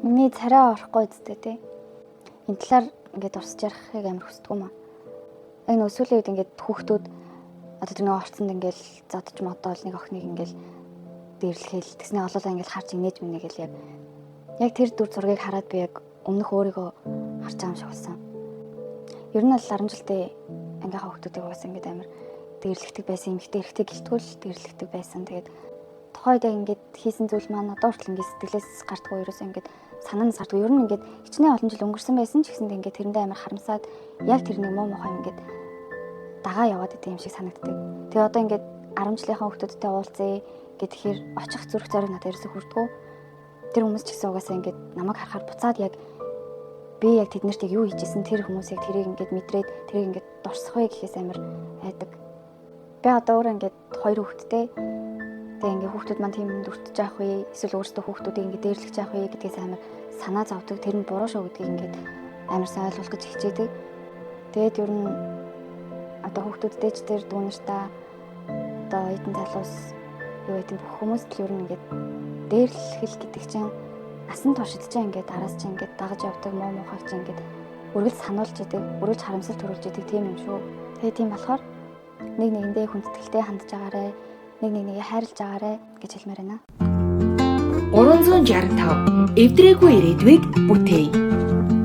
Миний царай орохгүй зүтэй тий. Энэ талаар ингээд урсж ярихыг амар хүсдэг юм аа. Энэ өсвөлийн үед ингээд хүүхдүүд одоо тэр нэг орцонд ингээд зодж модол нэг охиныг ингээд дээрлэхэл тэсний олоолаа ингээд харж инээж минь гэл яг тэр дүр зургийг хараад би яг өмнөх өөрийгөө харж байгаа юм шиг болсон. Ер нь бол 10 жилдээ ангийнхаа хүүхдүүдийг уус ингээд амар дээрлэгдэг байсан, эмэгтэй эрэгтэй гэлтгүүл дээрлэгдэг байсан. Тэгээд тухайд яг ингээд хийсэн зүйл маань одоо хүртэл ингээд сэтгэлээс гардаггүй ерөөсөө ингээд санаа нь сардгүй. Ер нь ингээд хичнээн олон жил өнгөрсөн байсан ч гэсэндээ ингээд тэрэндээ амар харамсаад яг тэрний муу мухай ингээд дагаа яваад идэв юм шиг санагддаг. Тэгээ одоо ингээд 10 жилийнхаа хүүхдүүдтэй уулзъя гэхээр очих зүрх зориг надад ерөөсөө хүрдэггүй. Тэр хүмүүс ч гэсэн угаасаа ингээд намайг харахаар буцаад яг би яг тэднэрт юу хийжсэн тэр хүмүүсийг тэрийг ингээд мэдрээд тэрийг ингээд дурсах вэ гэхээс амар айдаг. Би одоо өөрөө ингээд 2 хүүхэдтэй. Тэгээ ингээд хүүхдүүд маань тийм дүртэж явах вэ? Эсвэл өөрсдөө хүүхдүүдийг ингээд дээрлэж явах вэ гэдгээс амар санаа зовдөг. Тэр нь буруу шүү гэдгийг ингээд амар сайн ойлгох гэж хичээдэг. Тэгээд ер нь одоо хүүхдүүдтэй ч тэр дүүнэртаа одоо эдэн залуус юу гэдэг бүх хүмүүст л ер нь ингээд дээрлэх гэдэг чинь насан туршид чинь ингээд араас чинь ингээд дагаж явдаг муу мухайг чинь ингээд үргэлж сануулж идэг, үргэлж харамсал төрүүлж идэг тийм юм шүү. Тэгээ тийм болохоор нэг нэгэндээ хүндэтгэлтэй хандж агаарэ, нэг нэгийг хайрлаж агаарэ гэж хэлмээр байна. 365 эвдрээгүй ирээдүйг бүтээе.